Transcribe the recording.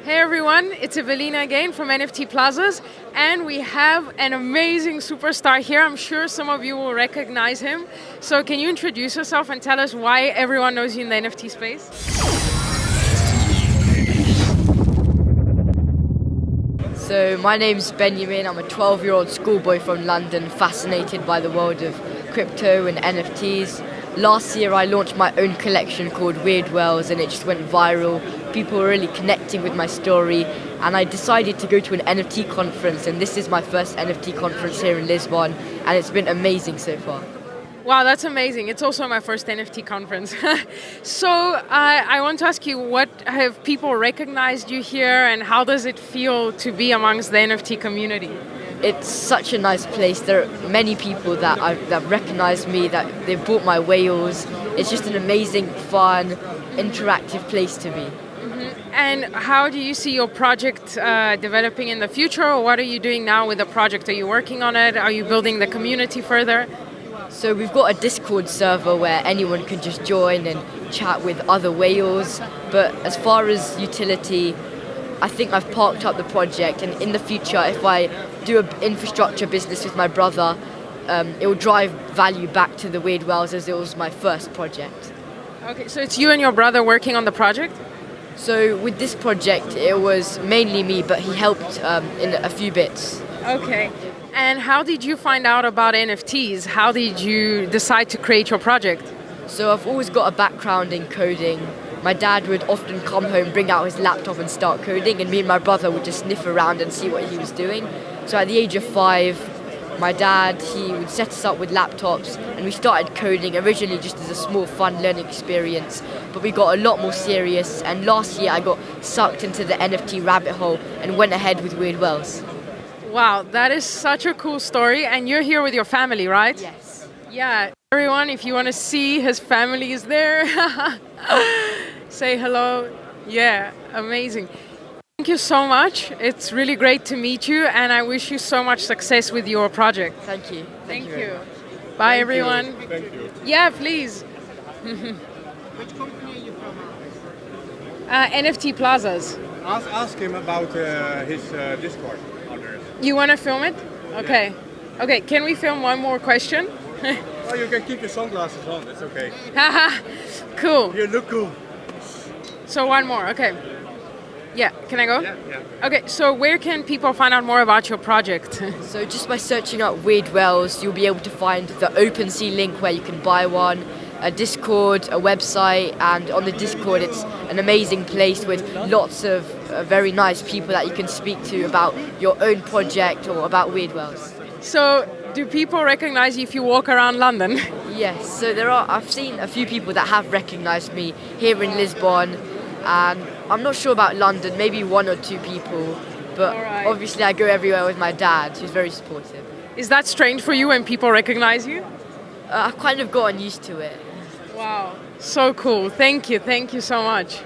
Hey everyone, it's Evelina again from NFT Plazas, and we have an amazing superstar here. I'm sure some of you will recognize him. So can you introduce yourself and tell us why everyone knows you in the NFT space? So my name's Benyamin. I'm a 12-year-old schoolboy from London, fascinated by the world of crypto and NFTs. Last year I launched my own collection called Weird Wells, and it just went viral. People were really connecting with my story, and I decided to go to an NFT conference, and this is my first NFT conference here in Lisbon, and it's been amazing so far. Wow, that's amazing. It's also my first NFT conference. So I want to ask you, what have people recognized you here, and how does it feel to be amongst the NFT community? It's such a nice place. There are many people that recognize me, that they've bought my whales. It's just an amazing, fun, interactive place to be. And how do you see your project developing in the future? Or what are you doing now with the project? Are you working on it? Are you building the community further? So we've got a Discord server where anyone can just join and chat with other whales. But as far as utility, I think I've parked up the project, and in the future, if I do an infrastructure business with my brother, it will drive value back to the Weird Wells, as it was my first project. Okay, so it's you and your brother working on the project? So with this project, it was mainly me, but he helped in a few bits. Okay. And how did you find out about NFTs? How did you decide to create your project? So I've always got a background in coding. My dad would often come home, bring out his laptop and start coding, and me and my brother would just sniff around and see what he was doing. So at the age of 5, my dad, he would set us up with laptops, and we started coding originally just as a small fun learning experience, but we got a lot more serious, and last year I got sucked into the NFT rabbit hole and went ahead with Weird Wells. Wow, that is such a cool story, and you're here with your family, right? Yes. Yeah, everyone, if you want to see, his family is there. Say hello. Yeah, amazing. Thank you so much. It's really great to meet you, and I wish you so much success with your project. Thank you. Thank you. Bye, everyone. Thank you. Yeah, please. Which company are you from? NFT Plazas. Ask him about his Discord on there. You want to film it? Okay. Okay, can we film one more question? Oh, you can keep your sunglasses on, that's okay. Haha, cool. You look cool. So one more, okay. Yeah, can I go? Yeah. Okay, so where can people find out more about your project? So just by searching up Weird Wells, you'll be able to find the OpenSea link where you can buy one, a Discord, a website, and on the Discord it's an amazing place with lots of very nice people that you can speak to about your own project or about Weird Wells. So do people recognize you if you walk around London? Yes, so I've seen a few people that have recognized me here in Lisbon, and I'm not sure about London, maybe 1 or 2 people, but Alright. Obviously I go everywhere with my dad, who's very supportive. Is that strange for you when people recognize you? I've kind of gotten used to it. Wow, so cool. Thank you so much.